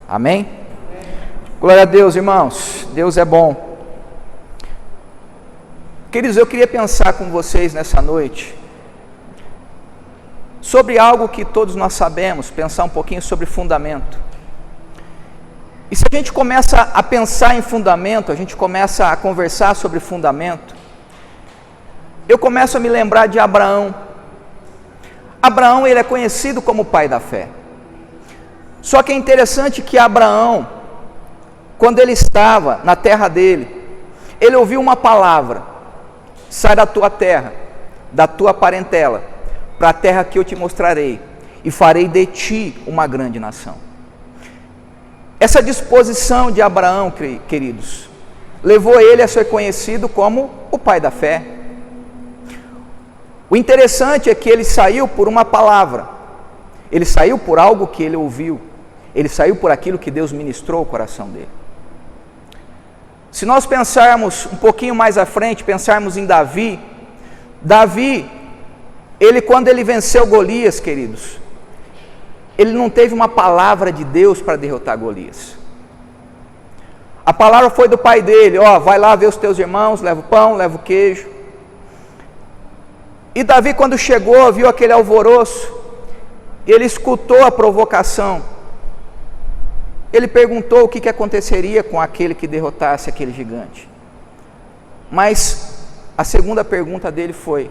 Amém? Glória a Deus, irmãos. Deus é bom. Queridos, eu queria pensar com vocês nessa noite sobre algo que todos nós sabemos, pensar um pouquinho sobre fundamento. E se a gente começa a pensar em fundamento, a gente começa a conversar sobre fundamento, eu começo a me lembrar de Abraão. Abraão, ele é conhecido como o pai da fé. Só que é interessante que Abraão, quando ele estava na terra dele, ele ouviu uma palavra: sai da tua terra, da tua parentela, para a terra que eu te mostrarei, e farei de ti uma grande nação. Essa disposição de Abraão, queridos, levou ele a ser conhecido como o pai da fé. O interessante é que ele saiu por uma palavra, ele saiu por algo que ele ouviu, ele saiu por aquilo que Deus ministrou ao coração dele. Se nós pensarmos um pouquinho mais à frente, pensarmos em Davi, ele quando ele venceu Golias, queridos, ele não teve uma palavra de Deus para derrotar Golias. A palavra foi do pai dele: vai lá ver os teus irmãos, leva o pão, leva o queijo. E Davi, quando chegou, viu aquele alvoroço, ele escutou a provocação, ele perguntou o que aconteceria com aquele que derrotasse aquele gigante. Mas a segunda pergunta dele foi: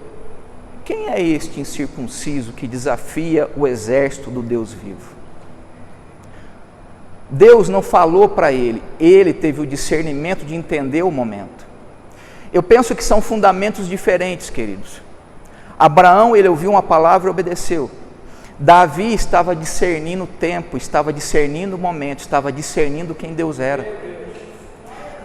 quem é este incircunciso que desafia o exército do Deus vivo? Deus não falou para ele, ele teve o discernimento de entender o momento. Eu penso que são fundamentos diferentes, queridos. Abraão, ele ouviu uma palavra e obedeceu. Davi estava discernindo o tempo, estava discernindo o momento, estava discernindo quem Deus era.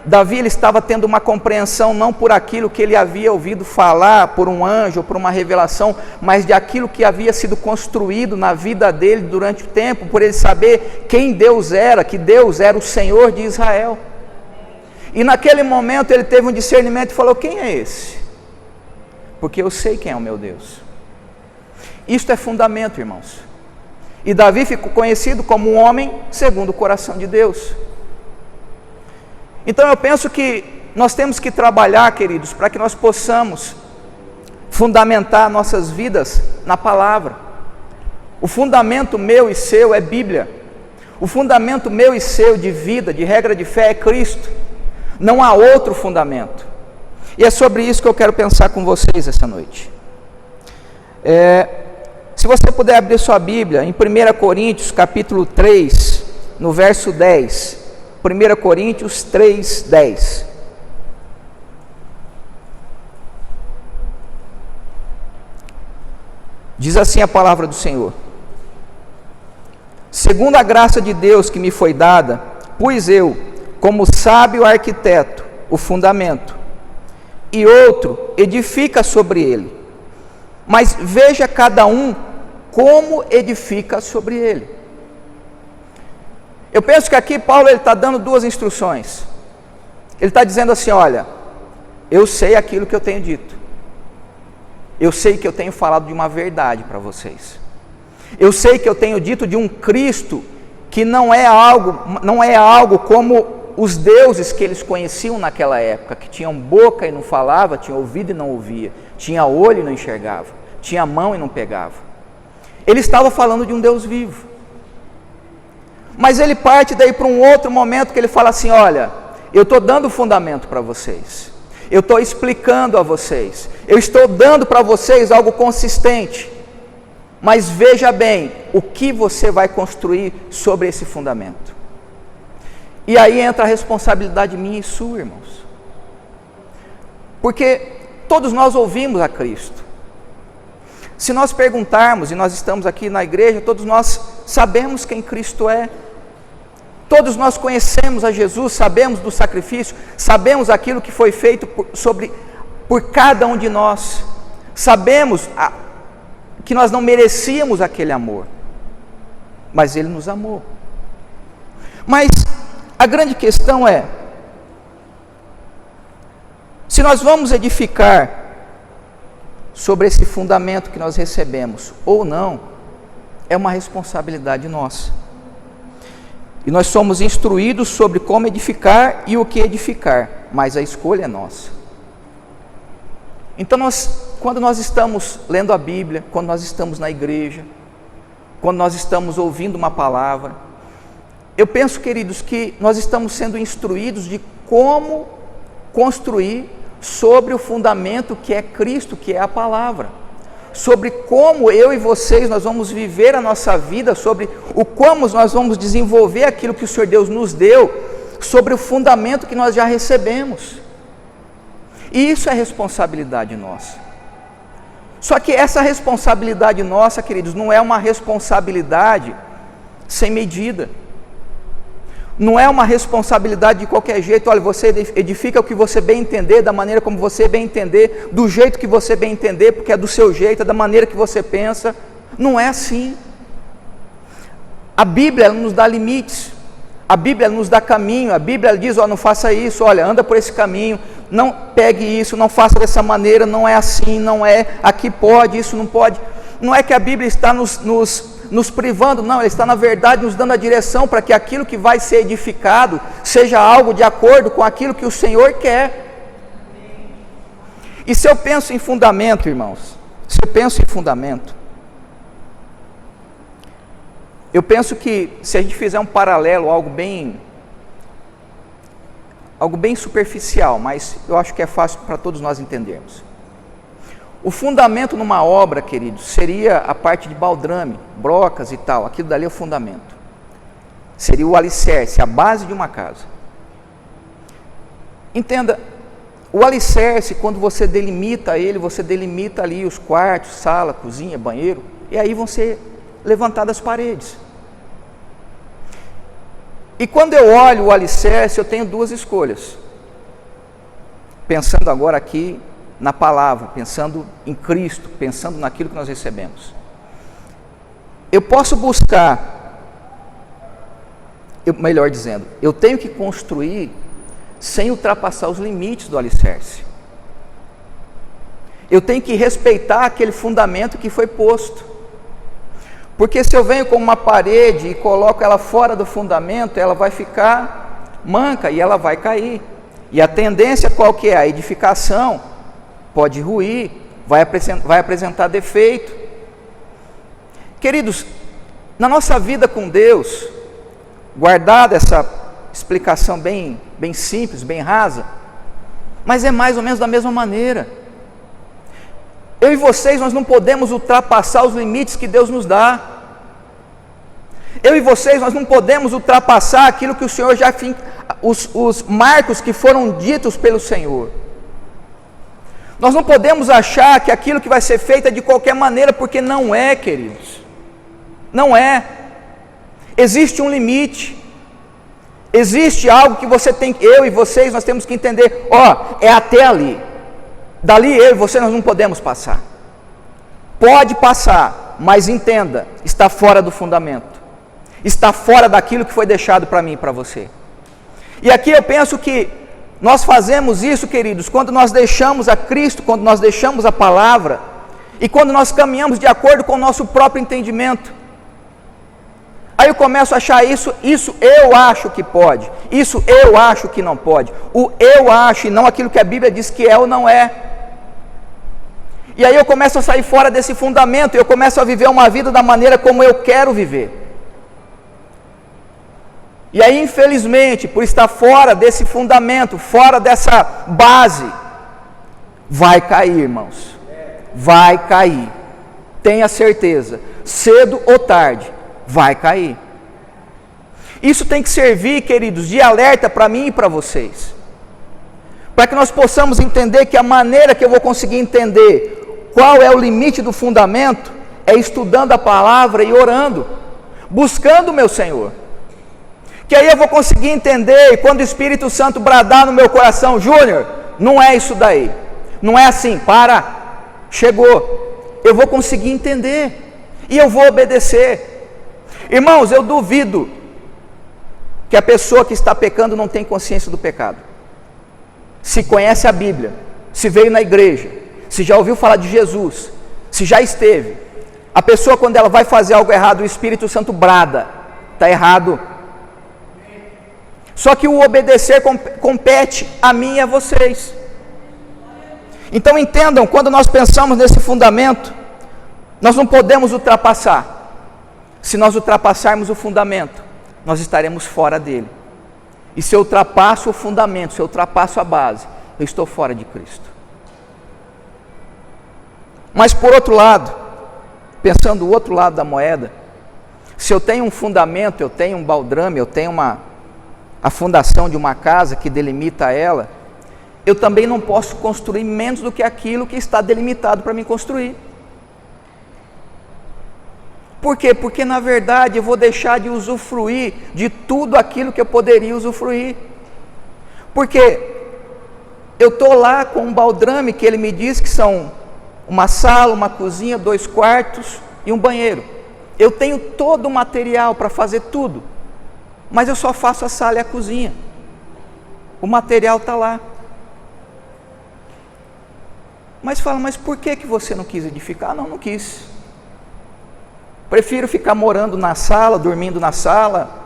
Davi, ele estava tendo uma compreensão não por aquilo que ele havia ouvido falar, por um anjo, ou por uma revelação, mas de aquilo que havia sido construído na vida dele durante o tempo, por ele saber quem Deus era, que Deus era o Senhor de Israel. E naquele momento ele teve um discernimento e falou: quem é esse? Porque eu sei quem é o meu Deus. Isto é fundamento, irmãos. E Davi ficou conhecido como um homem segundo o coração de Deus. Então eu penso que nós temos que trabalhar, queridos, para que nós possamos fundamentar nossas vidas na palavra. O fundamento meu e seu é Bíblia. O fundamento meu e seu de vida, de regra de fé, é Cristo. Não há outro fundamento. E é sobre isso que eu quero pensar com vocês essa noite. Se você puder abrir sua Bíblia em 1 Coríntios capítulo 3, no verso 10. 1 Coríntios 3, 10. Diz assim a palavra do Senhor: segundo a graça de Deus que me foi dada, pus eu, como sábio arquiteto, o fundamento, e outro edifica sobre ele. Mas veja cada um como edifica sobre ele. Eu penso que aqui Paulo está dando duas instruções. Ele está dizendo assim: olha, eu sei aquilo que eu tenho dito. Eu sei que eu tenho falado de uma verdade para vocês. Eu sei que eu tenho dito de um Cristo que não é algo como os deuses que eles conheciam naquela época, que tinham boca e não falava, tinha ouvido e não ouvia, tinha olho e não enxergava, tinha mão e não pegava. Ele estava falando de um Deus vivo. Mas ele parte daí para um outro momento que ele fala assim: olha, eu estou dando fundamento para vocês, eu estou explicando a vocês, eu estou dando para vocês algo consistente, mas veja bem o que você vai construir sobre esse fundamento. E aí entra a responsabilidade minha e sua, irmãos, porque todos nós ouvimos a Cristo. Se nós perguntarmos, e nós estamos aqui na igreja, todos nós sabemos quem Cristo é, todos nós conhecemos a Jesus, sabemos do sacrifício, sabemos aquilo que foi feito por cada um de nós, sabemos que nós não merecíamos aquele amor, mas Ele nos amou. Mas a grande questão é, se nós vamos edificar sobre esse fundamento que nós recebemos ou não, é uma responsabilidade nossa. E nós somos instruídos sobre como edificar e o que edificar, mas a escolha é nossa. Então quando nós estamos lendo a Bíblia, quando nós estamos na igreja, quando nós estamos ouvindo uma palavra, eu penso, queridos, que nós estamos sendo instruídos de como construir sobre o fundamento que é Cristo, que é a palavra. Sobre como eu e vocês nós vamos viver a nossa vida, sobre o como nós vamos desenvolver aquilo que o Senhor Deus nos deu, sobre o fundamento que nós já recebemos. E isso é responsabilidade nossa. Só que essa responsabilidade nossa, queridos, não é uma responsabilidade sem medida. Não é uma responsabilidade de qualquer jeito. Olha, você edifica o que você bem entender, da maneira como você bem entender, do jeito que você bem entender, porque é do seu jeito, é da maneira que você pensa. Não é assim. A Bíblia ela nos dá limites. A Bíblia nos dá caminho. A Bíblia diz, não faça isso, olha, anda por esse caminho, não pegue isso, não faça dessa maneira, não é assim, não é, aqui pode, isso não pode. Não é que a Bíblia está nos privando, não, ela está na verdade nos dando a direção para que aquilo que vai ser edificado seja algo de acordo com aquilo que o Senhor quer. E se eu penso em fundamento, irmãos, eu penso que se a gente fizer um paralelo, algo bem superficial, mas eu acho que é fácil para todos nós entendermos. O fundamento numa obra, queridos, seria a parte de baldrame, brocas e tal, aquilo dali é o fundamento. Seria o alicerce, a base de uma casa. Entenda, o alicerce, quando você delimita ele, você delimita ali os quartos, sala, cozinha, banheiro, e aí vão ser levantadas as paredes. E quando eu olho o alicerce, eu tenho duas escolhas. Pensando agora aqui na palavra, pensando em Cristo, pensando naquilo que nós recebemos. Eu posso buscar, melhor dizendo, eu tenho que construir sem ultrapassar os limites do alicerce. Eu tenho que respeitar aquele fundamento que foi posto. Porque se eu venho com uma parede e coloco ela fora do fundamento, ela vai ficar manca e ela vai cair. E a tendência qual que é? A edificação pode ruir, vai apresentar defeito. Queridos, na nossa vida com Deus, guardada essa explicação bem simples, bem rasa, mas é mais ou menos da mesma maneira. Eu e vocês, nós não podemos ultrapassar os limites que Deus nos dá. Eu e vocês, nós não podemos ultrapassar aquilo que o Senhor já os marcos que foram ditos pelo Senhor. Nós não podemos achar que aquilo que vai ser feito é de qualquer maneira, porque não é, queridos. Não é. Existe um limite. Existe algo que eu e vocês, nós temos que entender. É até ali. Dali eu e você nós não podemos passar. Pode passar, mas entenda, está fora do fundamento. Está fora daquilo que foi deixado para mim e para você. E aqui eu penso que nós fazemos isso, queridos, quando nós deixamos a Cristo, quando nós deixamos a palavra, e quando nós caminhamos de acordo com o nosso próprio entendimento. Aí eu começo a achar isso eu acho que pode, isso eu acho que não pode, o eu acho e não aquilo que a Bíblia diz que é ou não é. E aí eu começo a sair fora desse fundamento, eu começo a viver uma vida da maneira como eu quero viver. E aí, infelizmente, por estar fora desse fundamento, fora dessa base, vai cair, irmãos. Vai cair. Tenha certeza, cedo ou tarde, vai cair. Isso tem que servir, queridos, de alerta para mim e para vocês. Para que nós possamos entender que a maneira que eu vou conseguir entender qual é o limite do fundamento é estudando a palavra e orando, buscando o meu Senhor. Que aí eu vou conseguir entender, e quando o Espírito Santo bradar no meu coração, Júnior, não é isso daí, não é assim, chegou, eu vou conseguir entender, e eu vou obedecer. Irmãos, eu duvido que a pessoa que está pecando não tem consciência do pecado, se conhece a Bíblia, se veio na igreja, se já ouviu falar de Jesus, se já esteve. A pessoa, quando ela vai fazer algo errado, o Espírito Santo brada, está errado. Só que o obedecer compete a mim e a vocês. Então entendam, quando nós pensamos nesse fundamento, nós não podemos ultrapassar. Se nós ultrapassarmos o fundamento, nós estaremos fora dele. E se eu ultrapasso o fundamento, se eu ultrapasso a base, eu estou fora de Cristo. Mas por outro lado, pensando o outro lado da moeda, se eu tenho um fundamento, eu tenho um baldrame, eu tenho a fundação de uma casa que delimita ela, eu também não posso construir menos do que aquilo que está delimitado para me construir. Por quê? Porque na verdade eu vou deixar de usufruir de tudo aquilo que eu poderia usufruir. Porque eu estou lá com um baldrame que ele me diz que são uma sala, uma cozinha, 2 quartos e um banheiro. Eu tenho todo o material para fazer tudo, mas eu só faço a sala e a cozinha. O material está lá. Mas fala, mas por que você não quis edificar? Não quis. Prefiro ficar morando na sala, dormindo na sala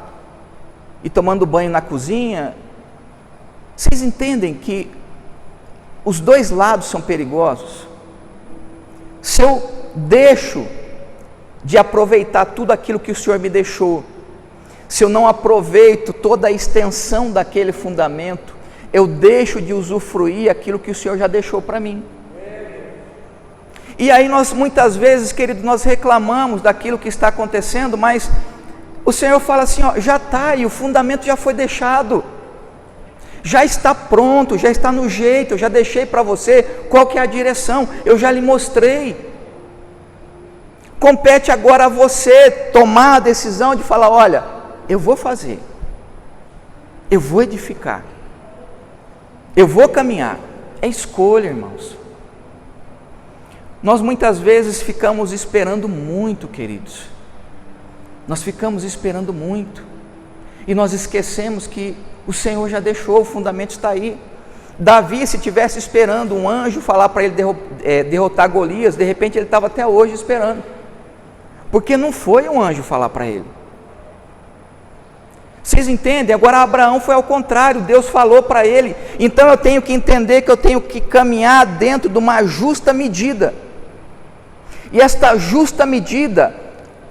e tomando banho na cozinha. Vocês entendem que os dois lados são perigosos? Se eu deixo de aproveitar tudo aquilo que o Senhor me deixou, se eu não aproveito toda a extensão daquele fundamento, eu deixo de usufruir aquilo que o Senhor já deixou para mim. E aí nós muitas vezes, querido, nós reclamamos daquilo que está acontecendo, mas o Senhor fala assim, ó, já está e o fundamento já foi deixado, já está pronto, já está no jeito, eu já deixei para você qual que é a direção, eu já lhe mostrei. Compete agora a você tomar a decisão de falar, olha, eu vou fazer, eu vou edificar, eu vou caminhar. É escolha, irmãos. Nós muitas vezes ficamos esperando muito, queridos. Nós ficamos esperando muito. E nós esquecemos que o Senhor já deixou, o fundamento está aí. Davi, se tivesse esperando um anjo falar para ele derrotar Golias, de repente ele estava até hoje esperando. Porque não foi um anjo falar para ele. Vocês entendem? Agora Abraão foi ao contrário, Deus falou para ele. Então eu tenho que entender que eu tenho que caminhar dentro de uma justa medida. E esta justa medida,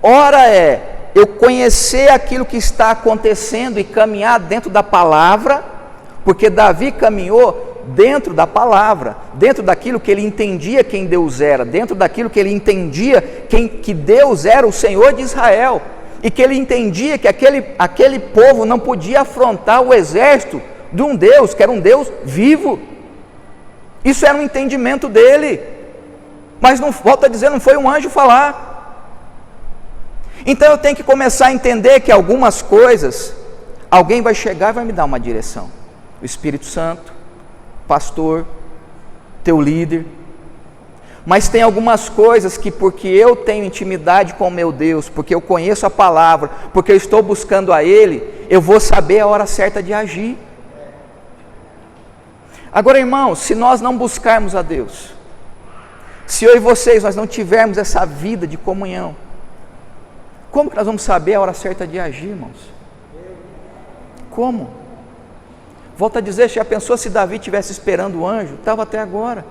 ora é eu conhecer aquilo que está acontecendo e caminhar dentro da palavra, porque Davi caminhou dentro da palavra, dentro daquilo que ele entendia quem Deus era, dentro daquilo que ele entendia que Deus era o Senhor de Israel, e que ele entendia que aquele povo não podia afrontar o exército de um Deus, que era um Deus vivo. Isso era um entendimento dele. Mas não, volta a dizer, não foi um anjo falar. Então eu tenho que começar a entender que algumas coisas, alguém vai chegar e vai me dar uma direção. O Espírito Santo, pastor, teu líder. Mas tem algumas coisas que porque eu tenho intimidade com o meu Deus, porque eu conheço a palavra, porque eu estou buscando a Ele, eu vou saber a hora certa de agir. Agora, irmãos, se nós não buscarmos a Deus, se eu e vocês, nós não tivermos essa vida de comunhão, como que nós vamos saber a hora certa de agir, irmãos? Como? Volto a dizer, já pensou se Davi estivesse esperando o anjo? Estava até agora.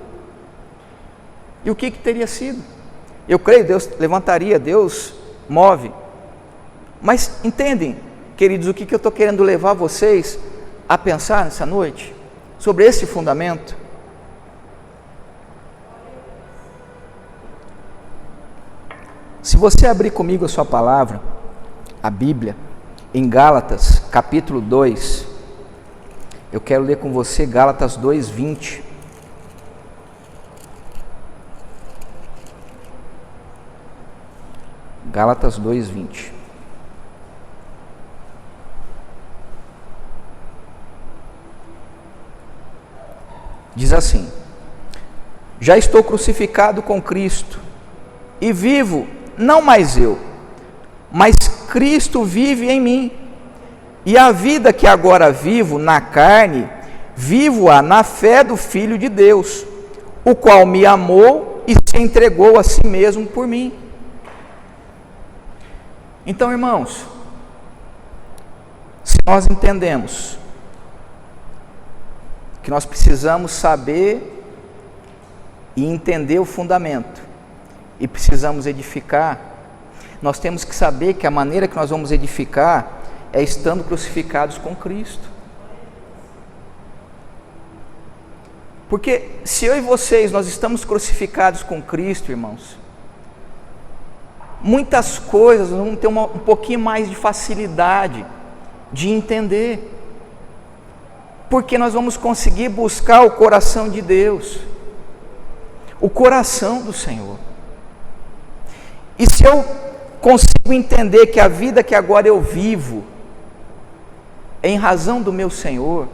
E o que teria sido? Eu creio, Deus levantaria, Deus move. Mas entendem, queridos, o que eu estou querendo levar vocês a pensar nessa noite? Sobre esse fundamento? Se você abrir comigo a sua palavra, a Bíblia, em Gálatas, capítulo 2, eu quero ler com você Gálatas 2:20. Gálatas 2:20. Diz assim: já estou crucificado com Cristo, e vivo, não mais eu, mas Cristo vive em mim, e a vida que agora vivo na carne, vivo-a na fé do Filho de Deus, o qual me amou e se entregou a si mesmo por mim. Então, irmãos, se nós entendemos que nós precisamos saber e entender o fundamento, e precisamos edificar, nós temos que saber que a maneira que nós vamos edificar é estando crucificados com Cristo. Porque se eu e vocês, nós estamos crucificados com Cristo, irmãos, muitas coisas nós vamos ter um pouquinho mais de facilidade de entender, porque nós vamos conseguir buscar o coração de Deus, o coração do Senhor. E se eu consigo entender que a vida que agora eu vivo é em razão do meu Senhor,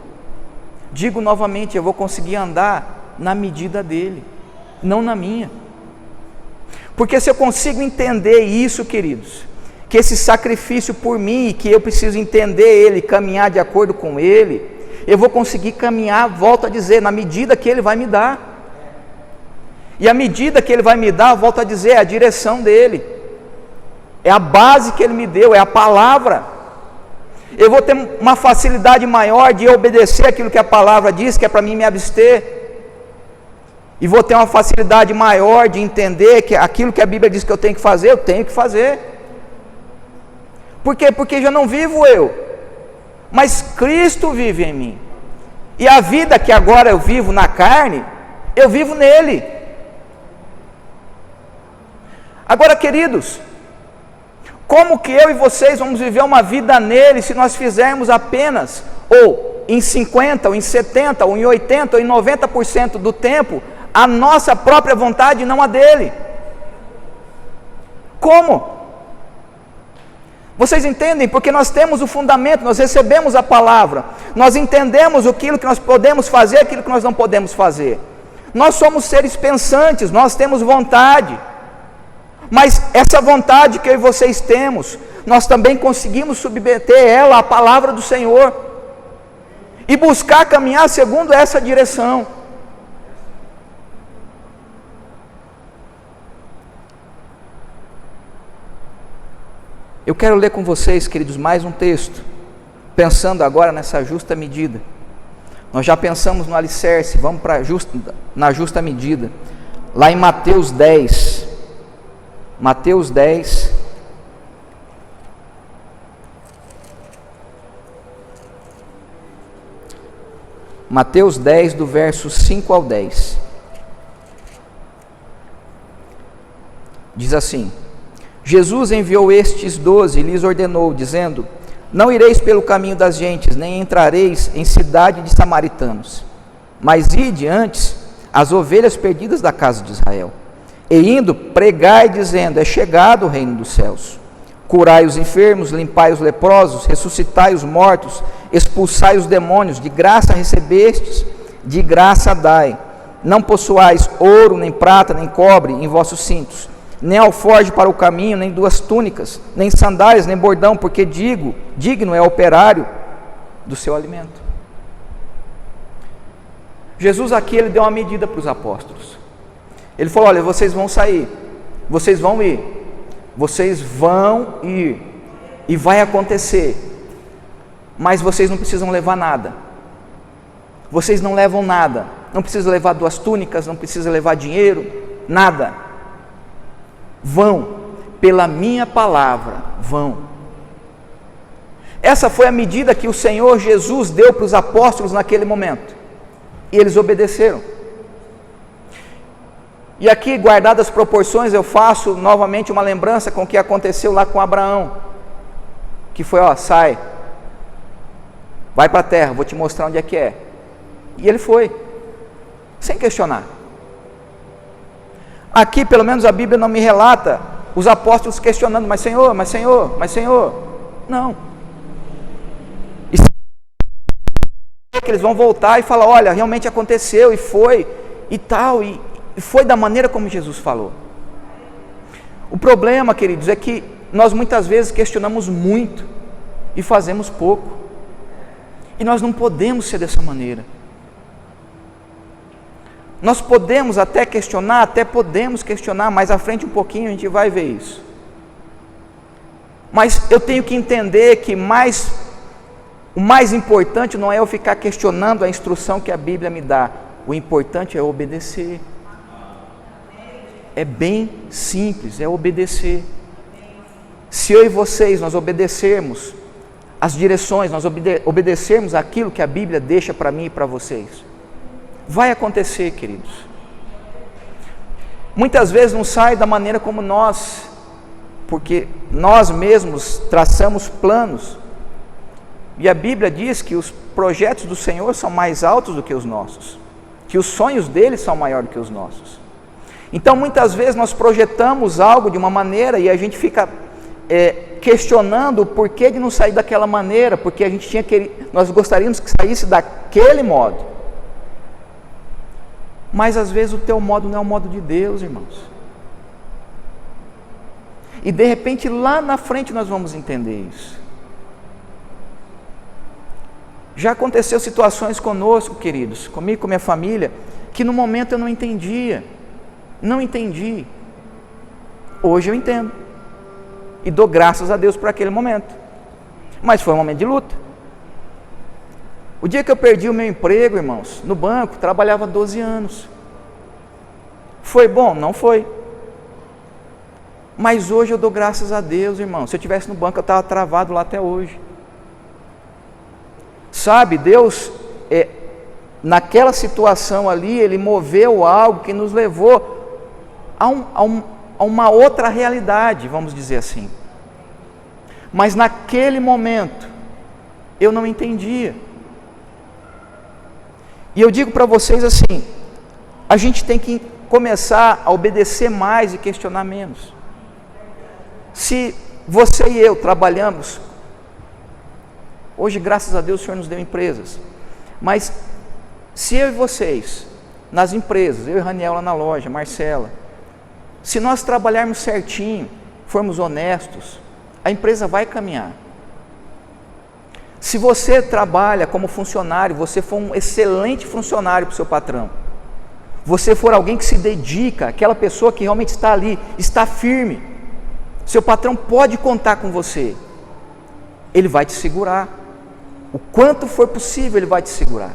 digo novamente, eu vou conseguir andar na medida dele, não na minha. Porque se eu consigo entender isso, queridos, que esse sacrifício por mim, que eu preciso entender ele, caminhar de acordo com ele, eu vou conseguir caminhar, volto a dizer, na medida que ele vai me dar. E a medida que ele vai me dar, volto a dizer, é a direção dele, é a base que ele me deu, é a palavra. Eu vou ter uma facilidade maior de obedecer aquilo que a palavra diz, que é para mim me abster. E vou ter uma facilidade maior de entender que aquilo que a Bíblia diz que eu tenho que fazer, eu tenho que fazer. Por quê? Porque já não vivo eu, mas Cristo vive em mim. E a vida que agora eu vivo na carne, eu vivo nele. Agora, queridos, como que eu e vocês vamos viver uma vida nele se nós fizermos apenas, ou em 50%, ou em 70%, ou em 80%, ou em 90% do tempo, a nossa própria vontade e não a dele? Como? Vocês entendem? Porque nós temos o fundamento, nós recebemos a palavra, nós entendemos aquilo que nós podemos fazer, aquilo que nós não podemos fazer. Nós somos seres pensantes, nós temos vontade. Mas essa vontade que eu e vocês temos, nós também conseguimos submeter ela à palavra do Senhor e buscar caminhar segundo essa direção. Eu quero ler com vocês, queridos, mais um texto, pensando agora nessa justa medida. Nós já pensamos no alicerce, vamos na justa medida, lá em Mateus 10. Mateus 10, Mateus 10, do verso 5 ao 10, diz assim: Jesus enviou estes 12 e lhes ordenou, dizendo: não ireis pelo caminho das gentes, nem entrareis em cidade de samaritanos, mas ide antes as ovelhas perdidas da casa de Israel. E indo, pregai dizendo: é chegado o reino dos céus. Curai os enfermos, limpai os leprosos, ressuscitai os mortos, expulsai os demônios, de graça recebestes, de graça dai. Não possuais ouro, nem prata, nem cobre em vossos cintos, nem alforje para o caminho, nem 2 túnicas, nem sandálias, nem bordão, porque digno é o operário do seu alimento. Jesus aqui, ele deu uma medida para os apóstolos. Ele falou: olha, vocês vão sair, vocês vão ir, e vai acontecer, mas vocês não precisam levar nada, vocês não levam nada, não precisam levar 2 túnicas, não precisam levar dinheiro, nada, vão, pela minha palavra, vão. Essa foi a medida que o Senhor Jesus deu para os apóstolos naquele momento, e eles obedeceram. E aqui, guardadas as proporções, eu faço novamente uma lembrança com o que aconteceu lá com Abraão, que foi: ó, sai, vai para a terra, vou te mostrar onde é que é. E ele foi, sem questionar. Aqui, pelo menos, a Bíblia não me relata os apóstolos questionando: mas Senhor, mas Senhor, mas Senhor. Não. E que eles vão voltar e falar: olha, realmente aconteceu, e foi, e tal, e foi da maneira como Jesus falou. O problema, queridos, é que nós muitas vezes questionamos muito e fazemos pouco, e nós não podemos ser dessa maneira. Nós podemos até questionar, mais à frente um pouquinho a gente vai ver isso. Mas eu tenho que entender que mais O mais importante não é eu ficar questionando a instrução que a Bíblia me dá. O importante é obedecer. É bem simples, é obedecer. Se eu e vocês, nós obedecermos as direções, nós obedecermos aquilo que a Bíblia deixa para mim e para vocês, vai acontecer, queridos. Muitas vezes não sai da maneira como nós, porque nós mesmos traçamos planos, e a Bíblia diz que os projetos do Senhor são mais altos do que os nossos, que os sonhos dele são maiores do que os nossos. Então muitas vezes nós projetamos algo de uma maneira e a gente fica questionando o porquê de não sair daquela maneira, porque a gente nós gostaríamos que saísse daquele modo. Mas às vezes o teu modo não é o modo de Deus, irmãos. E de repente lá na frente nós vamos entender isso. Já aconteceu situações conosco, queridos, comigo e com minha família, que no momento eu não entendia. Não entendi. Hoje eu entendo. E dou graças a Deus por aquele momento. Mas foi um momento de luta. O dia que eu perdi o meu emprego, irmãos, no banco, trabalhava 12 anos. Foi bom? Não foi. Mas hoje eu dou graças a Deus, irmão. Se eu estivesse no banco, eu estava travado lá até hoje. Sabe, Deus, naquela situação ali, Ele moveu algo que nos levou a uma outra realidade, vamos dizer assim. Mas naquele momento, eu não entendia. E eu digo para vocês assim, a gente tem que começar a obedecer mais e questionar menos. Se você e eu trabalhamos, hoje graças a Deus o Senhor nos deu empresas, mas se eu e vocês, nas empresas, eu e Raniel lá na loja, Marcela, se nós trabalharmos certinho, formos honestos, a empresa vai caminhar. Se você trabalha como funcionário, você for um excelente funcionário para o seu patrão, você for alguém que se dedica, aquela pessoa que realmente está ali, está firme, seu patrão pode contar com você, ele vai te segurar, o quanto for possível ele vai te segurar.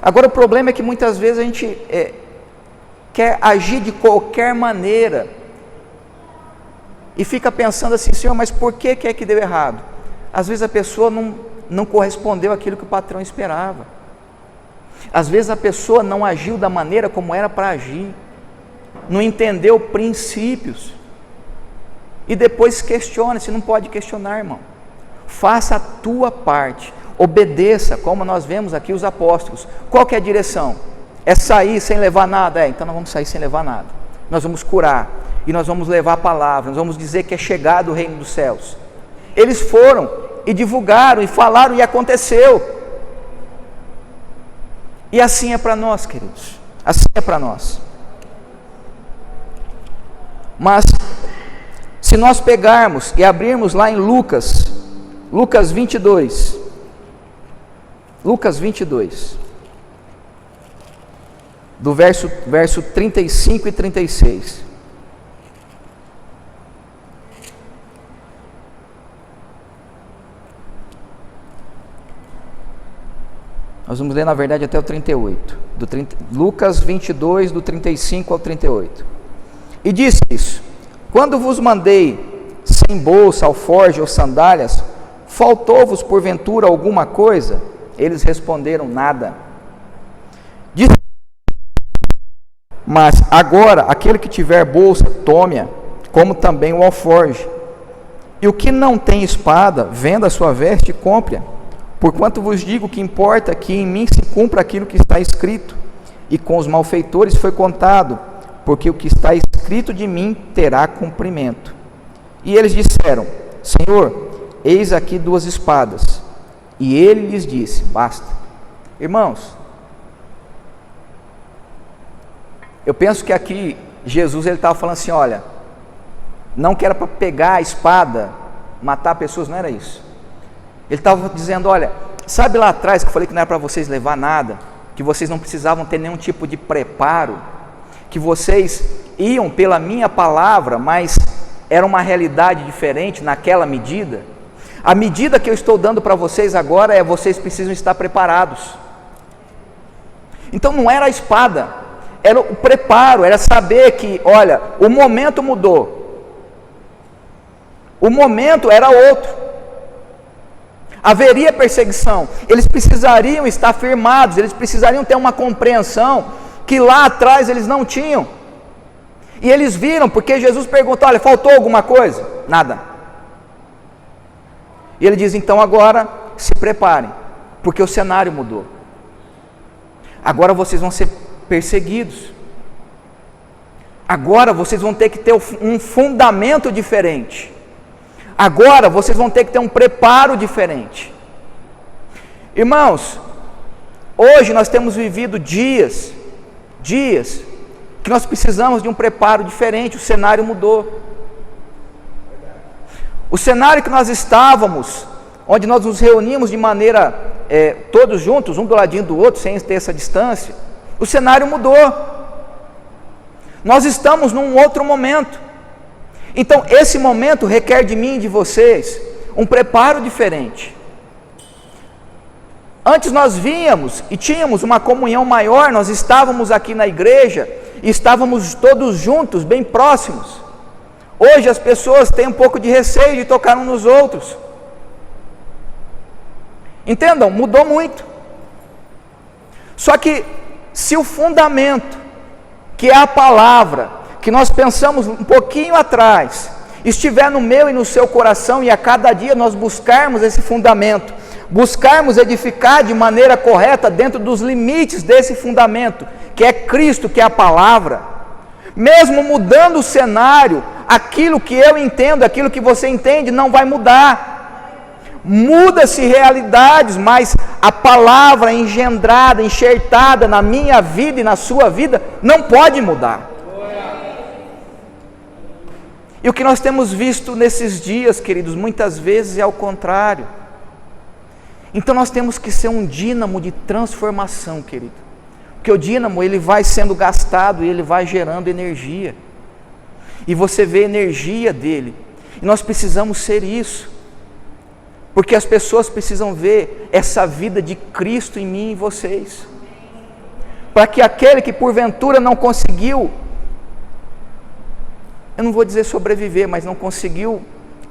Agora o problema é que muitas vezes a gente quer agir de qualquer maneira, e fica pensando assim, Senhor, mas por que é que deu errado? Às vezes a pessoa não correspondeu àquilo que o patrão esperava, às vezes a pessoa não agiu da maneira como era para agir, não entendeu princípios, e depois questiona, se não pode questionar, irmão, faça a tua parte, obedeça, como nós vemos aqui os apóstolos. Qual que é a direção? É sair sem levar nada? Então nós vamos sair sem levar nada, nós vamos curar, e nós vamos levar a palavra, nós vamos dizer que é chegado o reino dos céus. Eles foram e divulgaram e falaram e aconteceu. E assim é para nós, queridos, assim é para nós. Mas se nós pegarmos e abrirmos lá em Lucas 22, do verso 35 e 36. Nós vamos ler, na verdade, até o 38. Lucas 22, do 35 ao 38. E disse isso: quando vos mandei sem bolsa, alforje ou sandálias, faltou-vos porventura alguma coisa? Eles responderam: nada. Disse: mas agora, aquele que tiver bolsa, tome-a, como também o alforje. E o que não tem espada, venda a sua veste e compre-a. Porquanto vos digo que importa que em mim se cumpra aquilo que está escrito, e com os malfeitores foi contado, porque o que está escrito de mim terá cumprimento. E eles disseram: Senhor, eis aqui 2 espadas. E ele lhes disse: basta. Irmãos, eu penso que aqui Jesus estava falando assim, olha, não que era para pegar a espada, matar pessoas, não era isso. Ele estava dizendo, olha, sabe lá atrás que eu falei que não era para vocês levar nada, que vocês não precisavam ter nenhum tipo de preparo, que vocês iam pela minha palavra, mas era uma realidade diferente naquela medida? A medida que eu estou dando para vocês agora é: vocês precisam estar preparados. Então não era a espada, era o preparo, era saber que, olha, o momento mudou, o momento era outro, haveria perseguição, eles precisariam estar firmados, eles precisariam ter uma compreensão que lá atrás eles não tinham. E eles viram, porque Jesus perguntou: olha, faltou alguma coisa? Nada. E ele diz: então agora se preparem, porque o cenário mudou. Agora vocês vão ser perseguidos. Agora vocês vão ter que ter um fundamento diferente. Agora vocês vão ter que ter um preparo diferente. Irmãos, hoje nós temos vivido dias que nós precisamos de um preparo diferente. O cenário mudou. O cenário que nós estávamos, onde nós nos reuníamos de maneira todos juntos, um do ladinho do outro, sem ter essa distância, o cenário mudou. Nós estamos num outro momento. Então esse momento requer de mim e de vocês um preparo diferente. Antes nós vínhamos e tínhamos uma comunhão maior, nós estávamos aqui na igreja e estávamos todos juntos, bem próximos. Hoje as pessoas têm um pouco de receio de tocar uns nos outros. Entendam, mudou muito. Só que se o fundamento, que é a palavra, que nós pensamos um pouquinho atrás, estiver no meu e no seu coração, e a cada dia nós buscarmos esse fundamento, buscarmos edificar de maneira correta dentro dos limites desse fundamento, que é Cristo, que é a palavra, mesmo mudando o cenário, aquilo que eu entendo, aquilo que você entende, não vai mudar. Muda-se realidades, mas a palavra engendrada, enxertada na minha vida e na sua vida, não pode mudar. E o que nós temos visto nesses dias, queridos, muitas vezes é ao contrário. Então nós temos que ser um dínamo de transformação, querido. Porque o dínamo, ele vai sendo gastado e ele vai gerando energia. E você vê a energia dele. E nós precisamos ser isso. Porque as pessoas precisam ver essa vida de Cristo em mim e em vocês. Para que aquele que porventura não conseguiu, eu não vou dizer sobreviver, mas não conseguiu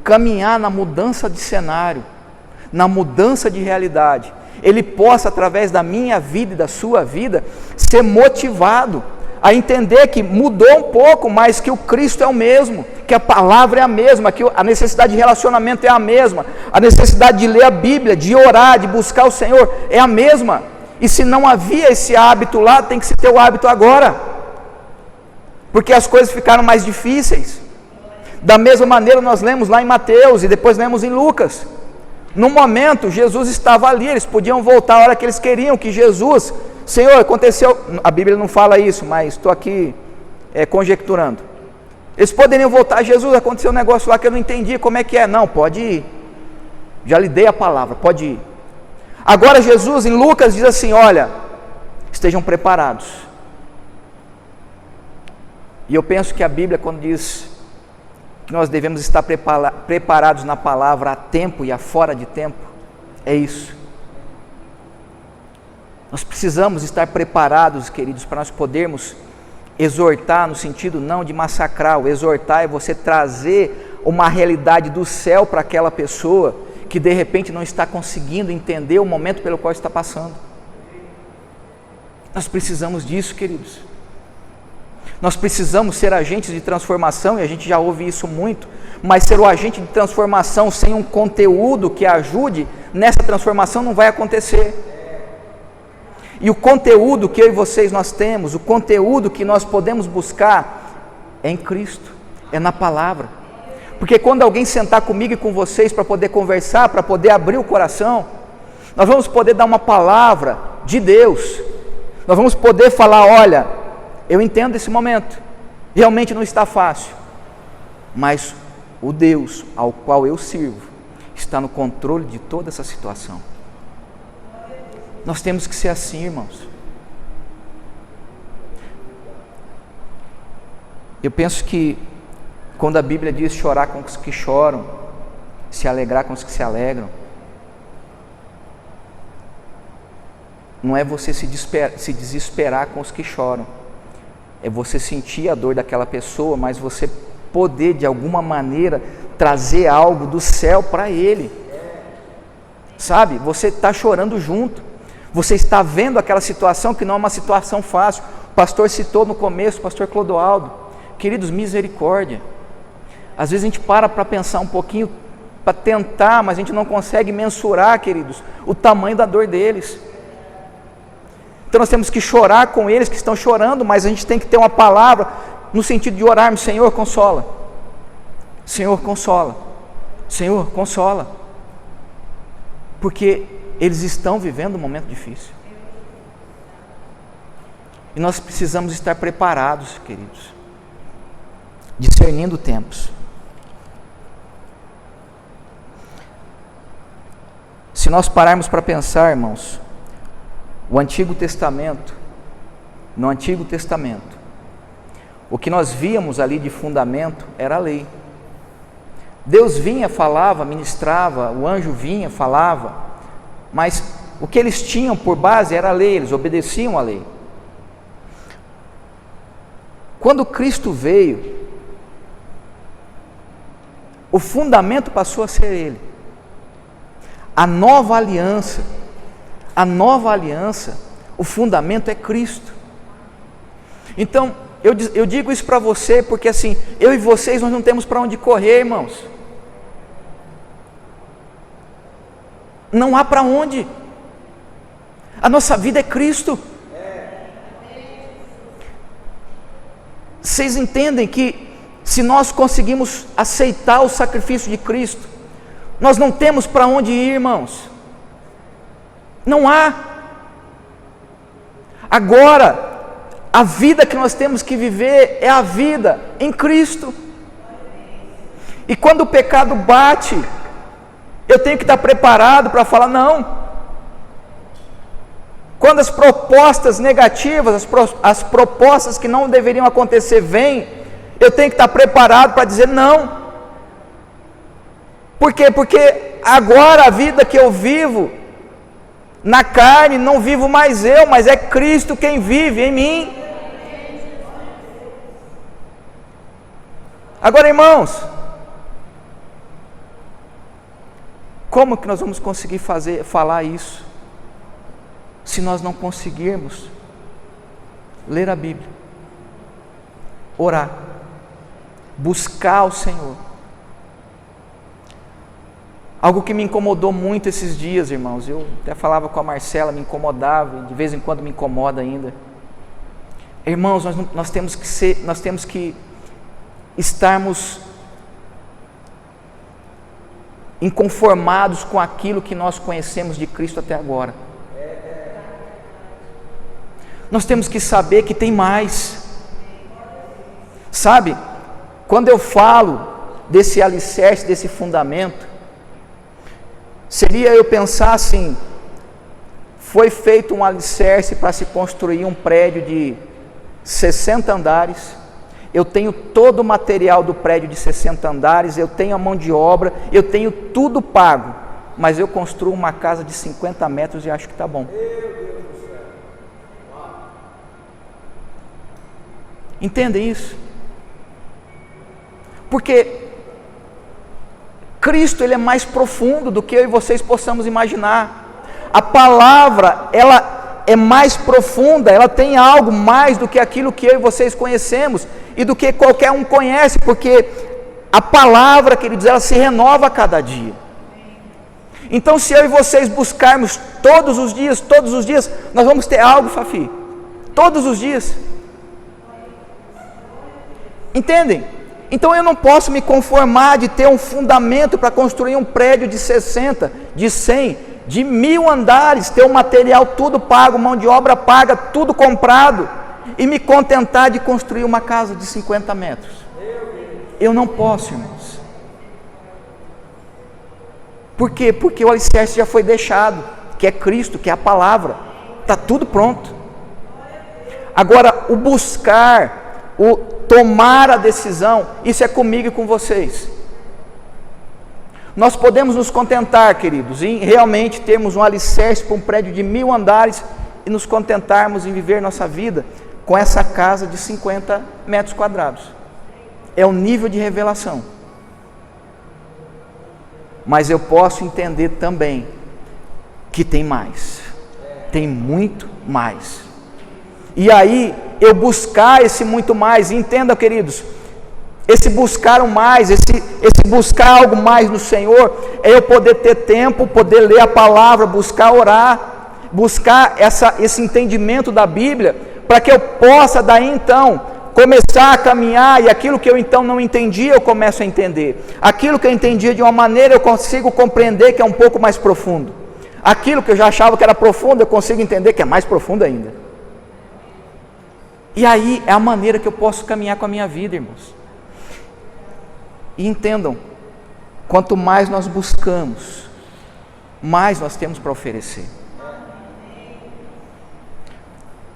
caminhar na mudança de cenário, na mudança de realidade, ele possa, através da minha vida e da sua vida, ser motivado a entender que mudou um pouco, mas que o Cristo é o mesmo, que a palavra é a mesma, que a necessidade de relacionamento é a mesma, a necessidade de ler a Bíblia, de orar, de buscar o Senhor é a mesma. E se não havia esse hábito lá, tem que se ter o hábito agora, porque as coisas ficaram mais difíceis. Da mesma maneira nós lemos lá em Mateus e depois lemos em Lucas. No momento Jesus estava ali, eles podiam voltar a hora que eles queriam, que Jesus, Senhor, aconteceu, a Bíblia não fala isso, mas estou aqui conjecturando. Eles poderiam voltar: Jesus, aconteceu um negócio lá que eu não entendi, como é que é? Não, pode ir, já lhe dei a palavra, pode ir. Agora Jesus em Lucas diz assim: olha, estejam preparados. E eu penso que a Bíblia, quando diz que nós devemos estar preparados na palavra a tempo e a fora de tempo, é isso. Nós precisamos estar preparados, queridos, para nós podermos exortar, no sentido não de massacrar. O exortar é você trazer uma realidade do céu para aquela pessoa que de repente não está conseguindo entender o momento pelo qual está passando. Nós precisamos disso, queridos. Nós precisamos ser agentes de transformação, e a gente já ouve isso muito, mas ser o agente de transformação sem um conteúdo que ajude nessa transformação não vai acontecer. E o conteúdo que eu e vocês nós temos, o conteúdo que nós podemos buscar é em Cristo, é na palavra. Porque quando alguém sentar comigo e com vocês para poder conversar, para poder abrir o coração, nós vamos poder dar uma palavra de Deus. Nós vamos poder falar: olha, eu entendo esse momento, realmente não está fácil, mas o Deus ao qual eu sirvo está no controle de toda essa situação. Nós temos que ser assim, irmãos. Eu penso que quando a Bíblia diz chorar com os que choram, se alegrar com os que se alegram. Não é você se desesperar com os que choram. É você sentir a dor daquela pessoa, mas você poder de alguma maneira trazer algo do céu para ele. Sabe? Você está chorando junto. Você está vendo aquela situação que não é uma situação fácil. O pastor citou no começo, o pastor Clodoaldo. Queridos, misericórdia. Às vezes a gente para pensar um pouquinho, para tentar, mas a gente não consegue mensurar, queridos, o tamanho da dor deles. Então nós temos que chorar com eles que estão chorando, mas a gente tem que ter uma palavra no sentido de orarmos: Senhor, consola. Senhor, consola. Senhor, consola. Porque eles estão vivendo um momento difícil. E nós precisamos estar preparados, queridos, discernindo tempos. Se nós pararmos para pensar, irmãos, no Antigo Testamento, o que nós víamos ali de fundamento era a lei. Deus vinha, falava, ministrava, o anjo vinha, falava, mas o que eles tinham por base era a lei, eles obedeciam à lei. Quando Cristo veio, o fundamento passou a ser Ele. A nova aliança, o fundamento é Cristo. Então, eu digo isso para você, porque assim, eu e vocês, nós não temos para onde correr, irmãos. Não há para onde. A nossa vida é Cristo. Vocês entendem que se nós conseguimos aceitar o sacrifício de Cristo, nós não temos para onde ir, irmãos. Não há. Agora, a vida que nós temos que viver é a vida em Cristo. E quando o pecado bate, eu tenho que estar preparado para falar não. Quando as propostas negativas, as propostas que não deveriam acontecer vêm, eu tenho que estar preparado para dizer não. Por quê? Porque agora a vida que eu vivo na carne, não vivo mais eu, mas é Cristo quem vive em mim. Agora, irmãos, como que nós vamos conseguir falar isso, se nós não conseguirmos ler a Bíblia, orar, buscar o Senhor? Algo que me incomodou muito esses dias, irmãos, eu até falava com a Marcela, me incomodava, de vez em quando me incomoda ainda. Irmãos, nós temos que estarmos inconformados com aquilo que nós conhecemos de Cristo até agora. Nós temos que saber que tem mais. Sabe, quando eu falo desse alicerce, desse fundamento, seria eu pensar assim: foi feito um alicerce para se construir um prédio de 60 andares, eu tenho todo o material do prédio de 60 andares, eu tenho a mão de obra, eu tenho tudo pago, mas eu construo uma casa de 50 metros e acho que está bom. Entendem isso? Porque Cristo, Ele é mais profundo do que eu e vocês possamos imaginar. A palavra, ela é mais profunda, ela tem algo mais do que aquilo que eu e vocês conhecemos, e do que qualquer um conhece, porque a palavra, queridos, ela se renova a cada dia. Então, se eu e vocês buscarmos todos os dias, nós vamos ter algo, Fafi, todos os dias. Entendem? Então eu não posso me conformar de ter um fundamento para construir um prédio de 60, de 100, de 1000 andares, ter o material tudo pago, mão de obra paga, tudo comprado, e me contentar de construir uma casa de 50 metros. Eu não posso, irmãos. Por quê? Porque o alicerce já foi deixado, que é Cristo, que é a palavra, está tudo pronto. Agora, o buscar, o tomar a decisão, isso é comigo e com vocês. Nós podemos nos contentar, queridos, em realmente termos um alicerce para um prédio de 1000 andares e nos contentarmos em viver nossa vida com essa casa de 50 metros quadrados. É o nível de revelação. Mas eu posso entender também que tem mais. Tem muito mais. E aí, eu buscar esse muito mais, entenda, queridos, esse buscar o mais, esse buscar algo mais no Senhor, é eu poder ter tempo, poder ler a palavra, buscar orar, buscar esse entendimento da Bíblia, para que eu possa daí então começar a caminhar, e aquilo que eu então não entendia, eu começo a entender. Aquilo que eu entendia de uma maneira, eu consigo compreender que é um pouco mais profundo. Aquilo que eu já achava que era profundo, eu consigo entender que é mais profundo ainda. E aí é a maneira que eu posso caminhar com a minha vida, irmãos. E entendam, quanto mais nós buscamos, mais nós temos para oferecer.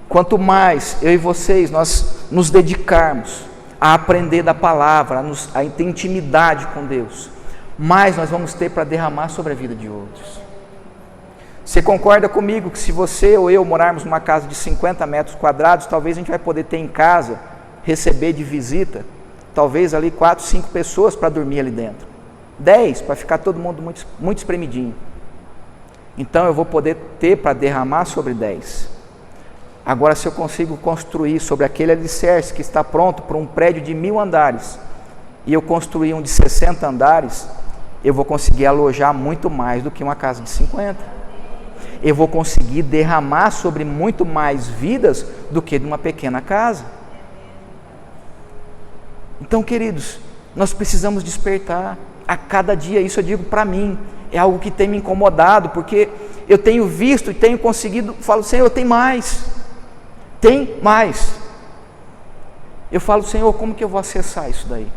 Quanto mais eu e vocês nós nos dedicarmos a aprender da palavra, a ter intimidade com Deus, mais nós vamos ter para derramar sobre a vida de outros. Você concorda comigo que se você ou eu morarmos numa casa de 50 metros quadrados, talvez a gente vai poder ter em casa, receber de visita, talvez ali 4, 5 pessoas para dormir ali dentro, 10 para ficar todo mundo muito, muito espremidinho. Então eu vou poder ter para derramar sobre 10. Agora, se eu consigo construir sobre aquele alicerce que está pronto para um prédio de 1000 andares, e eu construir um de 60 andares, eu vou conseguir alojar muito mais do que uma casa de 50. Eu vou conseguir derramar sobre muito mais vidas do que de uma pequena casa. Então, queridos, nós precisamos despertar a cada dia. Isso eu digo para mim, é algo que tem me incomodado, porque eu tenho visto e tenho conseguido, falo, Senhor, tem mais, tem mais. Eu falo, Senhor, como que eu vou acessar isso daí?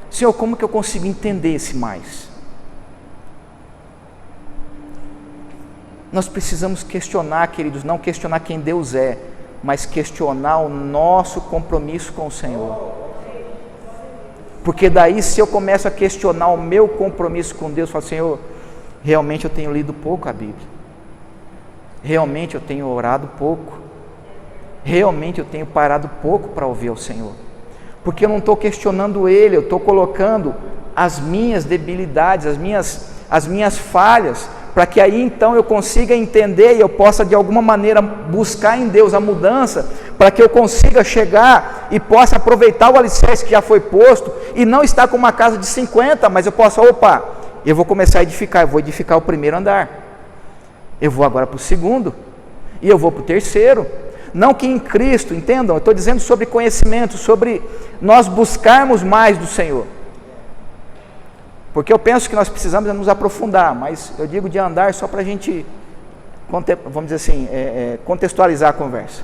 Senhor, como que eu consigo entender esse mais? Nós precisamos questionar, queridos, não questionar quem Deus é, mas questionar o nosso compromisso com o Senhor. Porque daí, se eu começo a questionar o meu compromisso com Deus, eu falo, Senhor, realmente eu tenho lido pouco a Bíblia, realmente eu tenho orado pouco, realmente eu tenho parado pouco para ouvir ao Senhor, porque eu não estou questionando Ele, eu estou colocando as minhas debilidades, as minhas falhas, para que aí então eu consiga entender e eu possa de alguma maneira buscar em Deus a mudança, para que eu consiga chegar e possa aproveitar o alicerce que já foi posto, e não estar com uma casa de 50, mas eu posso, eu vou começar a edificar, eu vou edificar o primeiro andar, eu vou agora para o segundo, e eu vou para o terceiro. Não que em Cristo, entendam, eu estou dizendo sobre conhecimento, sobre nós buscarmos mais do Senhor. Porque eu penso que nós precisamos nos aprofundar, mas eu digo de andar só para a gente, vamos dizer assim, contextualizar a conversa.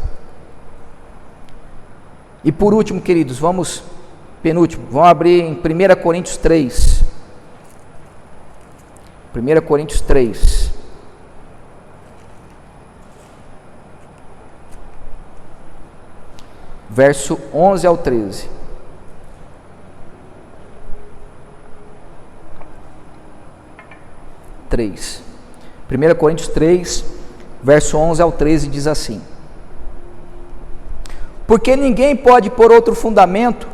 E por último, queridos, vamos abrir em 1 Coríntios 3. 1 Coríntios 3. Verso 11 ao 13. – 1 Coríntios 3, verso 11 ao 13 diz assim: porque ninguém pode pôr outro fundamento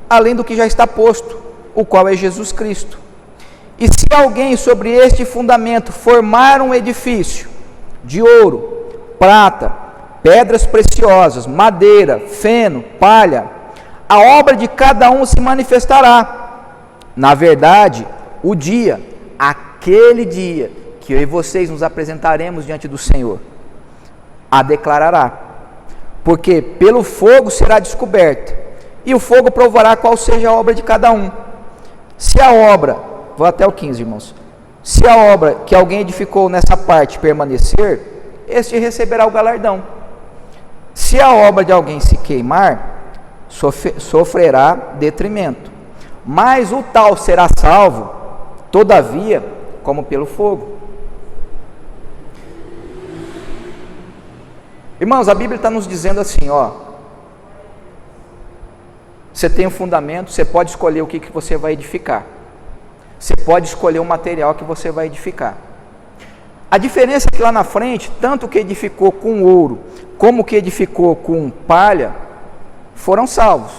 além do que já está posto, o qual é Jesus Cristo. E se alguém sobre este fundamento formar um edifício de ouro, prata, pedras preciosas, madeira, feno, palha, a obra de cada um se manifestará. Na verdade, o dia, aquele dia que eu e vocês nos apresentaremos diante do Senhor, a declarará, porque pelo fogo será descoberto, e o fogo provará qual seja a obra de cada um. Se a obra, vou até o 15, irmãos, se a obra que alguém edificou nessa parte permanecer, este receberá o galardão. Se a obra de alguém se queimar, sofrerá detrimento, mas o tal será salvo, todavia, como pelo fogo. Irmãos, a Bíblia está nos dizendo assim, você tem um fundamento, você pode escolher o que você vai edificar. Você pode escolher o material que você vai edificar. A diferença é que lá na frente, tanto o que edificou com ouro, como o que edificou com palha, foram salvos.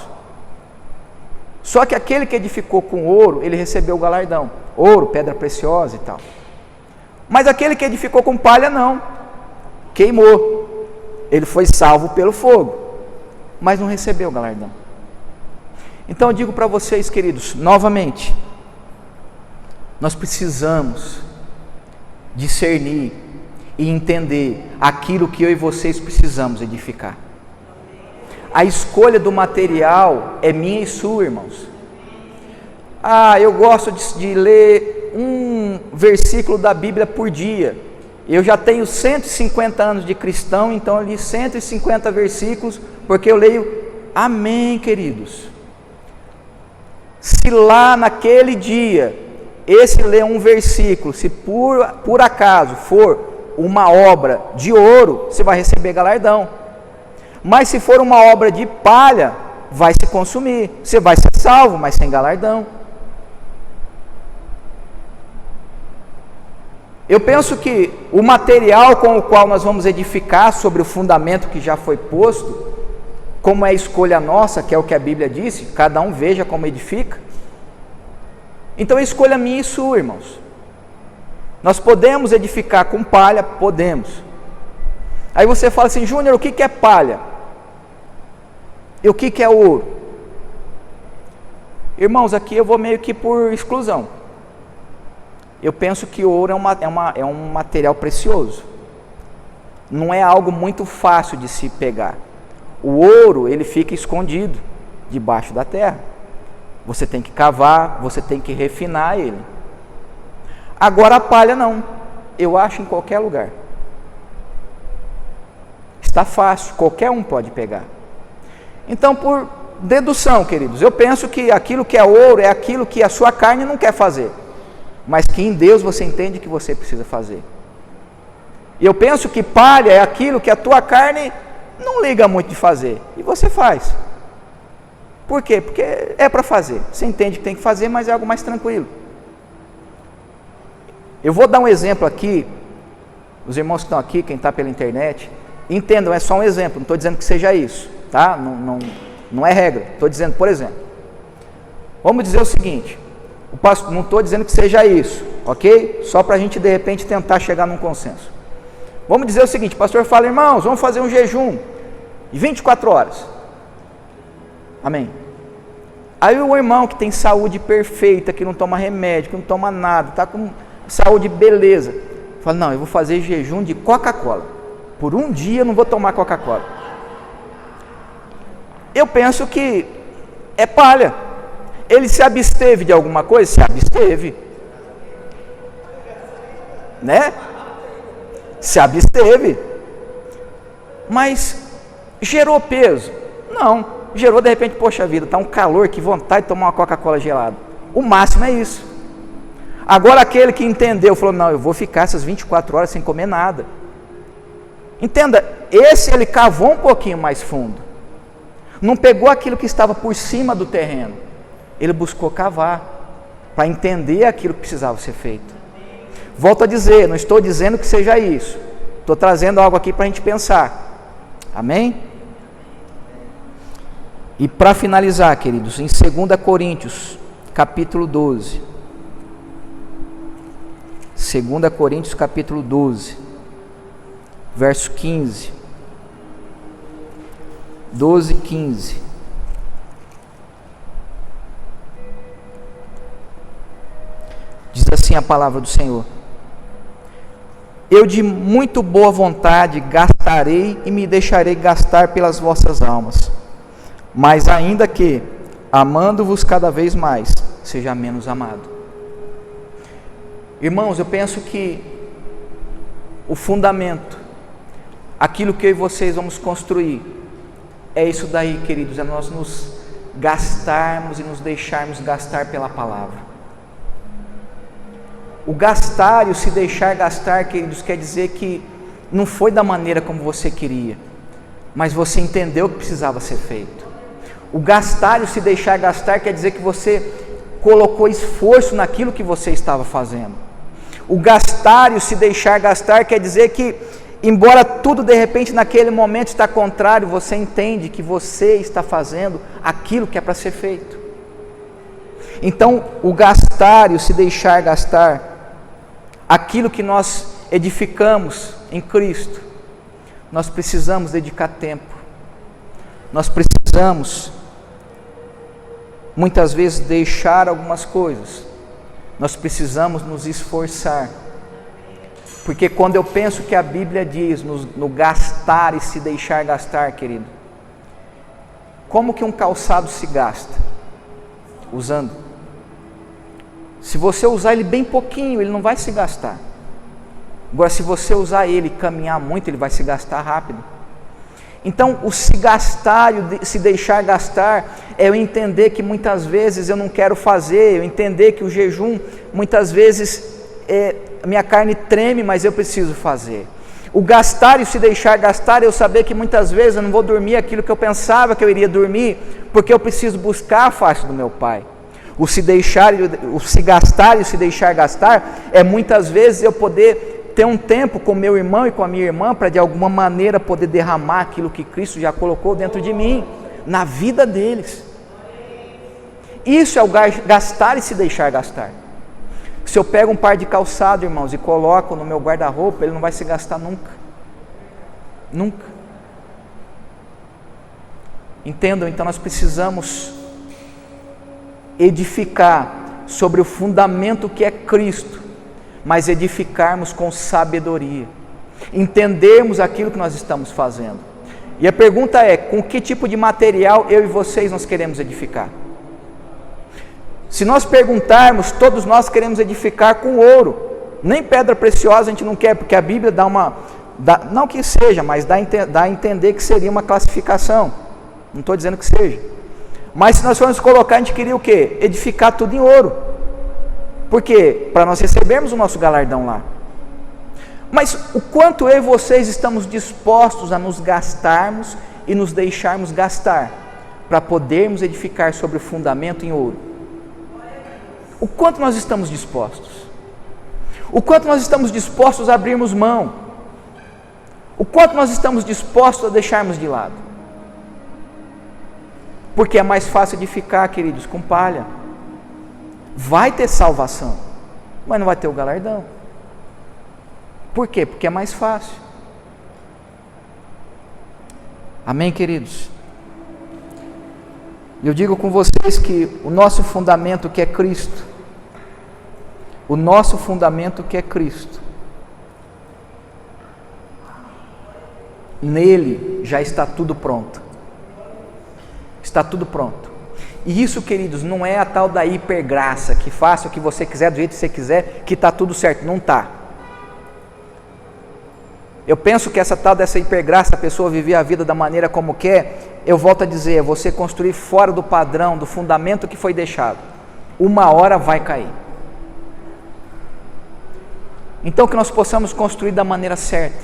Só que aquele que edificou com ouro, ele recebeu o galardão. Ouro, pedra preciosa e tal. Mas aquele que edificou com palha, não. Queimou. Ele foi salvo pelo fogo, mas não recebeu o galardão. Então eu digo para vocês, queridos, novamente, nós precisamos discernir e entender aquilo que eu e vocês precisamos edificar. A escolha do material é minha e sua, irmãos. Eu gosto de ler um versículo da Bíblia por dia. Eu já tenho 150 anos de cristão, então eu li 150 versículos, porque eu leio. Amém, queridos. Se lá naquele dia, esse ler um versículo, se por acaso for uma obra de ouro, você vai receber galardão. Mas se for uma obra de palha, vai se consumir. Você vai ser salvo, mas sem galardão. Eu penso que o material com o qual nós vamos edificar sobre o fundamento que já foi posto, como é a escolha nossa, que é o que a Bíblia disse, cada um veja como edifica. Então é escolha minha e sua, irmãos. Nós podemos edificar com palha? Podemos. Aí você fala assim, Júnior, o que é palha? E o que é ouro? Irmãos, aqui eu vou meio que por exclusão. Eu penso que ouro é um material precioso. Não é algo muito fácil de se pegar. O ouro, ele fica escondido debaixo da terra. Você tem que cavar, você tem que refinar ele. Agora a palha não. Eu acho em qualquer lugar. Está fácil, qualquer um pode pegar. Então, por dedução, queridos, eu penso que aquilo que é ouro é aquilo que a sua carne não quer fazer, mas que em Deus você entende que você precisa fazer. E eu penso que palha é aquilo que a tua carne não liga muito de fazer, e você faz. Por quê? Porque é para fazer. Você entende que tem que fazer, mas é algo mais tranquilo. Eu vou dar um exemplo aqui. Os irmãos que estão aqui, quem está pela internet, entendam, é só um exemplo, não estou dizendo que seja isso, tá? Não é regra. Estou dizendo, por exemplo, vamos dizer o seguinte, não estou dizendo que seja isso, ok? Só para a gente de repente tentar chegar num consenso. Vamos dizer o seguinte, o pastor fala, irmãos, vamos fazer um jejum de 24 horas. Amém. Aí o irmão que tem saúde perfeita, que não toma remédio, que não toma nada, está com saúde beleza, fala, não, eu vou fazer jejum de Coca-Cola. Por um dia eu não vou tomar Coca-Cola. Eu penso que é palha. Ele se absteve de alguma coisa? Se absteve. Né? Se absteve. Mas gerou peso? Não. Gerou de repente, poxa vida, está um calor, que vontade de tomar uma Coca-Cola gelada. O máximo é isso. Agora aquele que entendeu, falou, não, eu vou ficar essas 24 horas sem comer nada. Entenda, esse ele cavou um pouquinho mais fundo. Não pegou aquilo que estava por cima do terreno. Ele buscou cavar, para entender aquilo que precisava ser feito. Volto a dizer, não estou dizendo que seja isso. Estou trazendo algo aqui para a gente pensar. Amém? E para finalizar, queridos, em 2 Coríntios, capítulo 12. 2 Coríntios, capítulo 12, verso 15. 12, 15. Diz assim a palavra do Senhor: eu de muito boa vontade gastarei e me deixarei gastar pelas vossas almas, mas ainda que, amando-vos cada vez mais, seja menos amado. Irmãos, eu penso que o fundamento, aquilo que eu e vocês vamos construir, é isso daí, queridos, é nós nos gastarmos e nos deixarmos gastar pela palavra. O gastar e o se deixar gastar, queridos, quer dizer que não foi da maneira como você queria, mas você entendeu que precisava ser feito. O gastar e o se deixar gastar quer dizer que você colocou esforço naquilo que você estava fazendo. O gastar e o se deixar gastar quer dizer que, embora tudo de repente naquele momento está contrário, você entende que você está fazendo aquilo que é para ser feito. Então, o gastar e o se deixar gastar, aquilo que nós edificamos em Cristo, nós precisamos dedicar tempo. Nós precisamos, muitas vezes, deixar algumas coisas. Nós precisamos nos esforçar. Porque quando eu penso que a Bíblia diz no gastar e se deixar gastar, querido, como que um calçado se gasta? Usando. Se você usar ele bem pouquinho, ele não vai se gastar. Agora, se você usar ele e caminhar muito, ele vai se gastar rápido. Então, o se gastar e o se deixar gastar é eu entender que muitas vezes eu não quero fazer, eu entender que o jejum, muitas vezes, minha carne treme, mas eu preciso fazer. O gastar e o se deixar gastar é eu saber que muitas vezes eu não vou dormir aquilo que eu pensava que eu iria dormir, porque eu preciso buscar a face do meu Pai. O se gastar e o se deixar gastar é muitas vezes eu poder ter um tempo com meu irmão e com a minha irmã para de alguma maneira poder derramar aquilo que Cristo já colocou dentro de mim, na vida deles. Isso é o gastar e se deixar gastar. Se eu pego um par de calçado, irmãos, e coloco no meu guarda-roupa, ele não vai se gastar nunca. Nunca. Entendam? Então nós precisamos edificar sobre o fundamento que é Cristo, mas edificarmos com sabedoria, entendermos aquilo que nós estamos fazendo. E a pergunta é, com que tipo de material eu e vocês nós queremos edificar? Se nós perguntarmos, todos nós queremos edificar com ouro, nem pedra preciosa a gente não quer, porque a Bíblia não que seja, mas dá a entender que seria uma classificação, não estou dizendo que seja, mas se nós formos colocar, a gente queria o quê? Edificar tudo em ouro. Por quê? Para nós recebermos o nosso galardão lá. Mas o quanto eu e vocês estamos dispostos a nos gastarmos e nos deixarmos gastar para podermos edificar sobre o fundamento em ouro? O quanto nós estamos dispostos? O quanto nós estamos dispostos a abrirmos mão? O quanto nós estamos dispostos a deixarmos de lado? Porque é mais fácil edificar, queridos, com palha. Vai ter salvação, mas não vai ter o galardão. Por quê? Porque é mais fácil. Amém, queridos? Eu digo com vocês que o nosso fundamento que é Cristo, o nosso fundamento que é Cristo, nele já está tudo pronto. Está tudo pronto. E isso, queridos, não é a tal da hipergraça, que faça o que você quiser, do jeito que você quiser, que está tudo certo. Não está. Eu penso que essa tal dessa hipergraça, a pessoa viver a vida da maneira como quer, eu volto a dizer, é você construir fora do padrão, do fundamento que foi deixado. Uma hora vai cair. Então que nós possamos construir da maneira certa,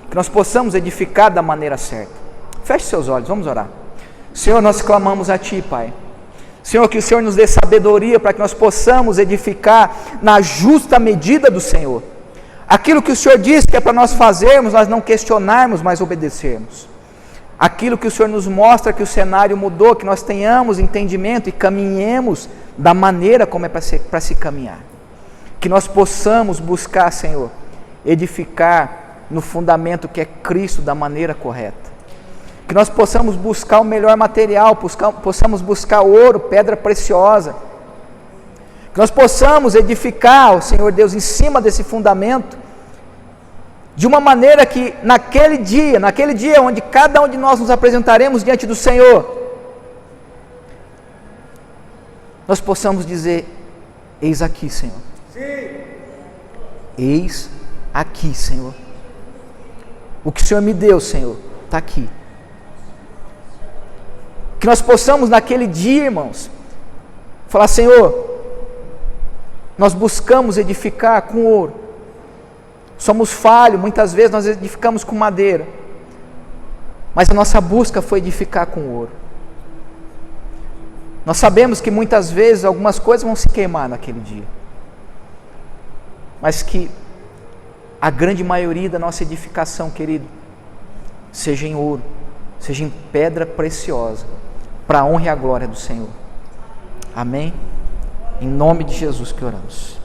que nós possamos edificar da maneira certa. Feche seus olhos, vamos orar. Senhor, nós clamamos a Ti, Pai. Senhor, que o Senhor nos dê sabedoria para que nós possamos edificar na justa medida do Senhor. Aquilo que o Senhor diz que é para nós fazermos, nós não questionarmos, mas obedecermos. Aquilo que o Senhor nos mostra que o cenário mudou, que nós tenhamos entendimento e caminhemos da maneira como é para se caminhar. Que nós possamos buscar, Senhor, edificar no fundamento que é Cristo da maneira correta. Que nós possamos buscar o melhor material, possamos buscar ouro, pedra preciosa. Que nós possamos edificar, Senhor Deus, em cima desse fundamento, de uma maneira que naquele dia onde cada um de nós nos apresentaremos diante do Senhor, nós possamos dizer, eis aqui, Senhor. Sim. Eis aqui, Senhor. O que o Senhor me deu, Senhor, está aqui. Que nós possamos naquele dia, irmãos, falar, Senhor, nós buscamos edificar com ouro. Somos falhos, muitas vezes nós edificamos com madeira, mas a nossa busca foi edificar com ouro. Nós sabemos que muitas vezes algumas coisas vão se queimar naquele dia, mas que a grande maioria da nossa edificação, querido, seja em ouro, seja em pedra preciosa, para a honra e a glória do Senhor. Amém? Em nome de Jesus que oramos.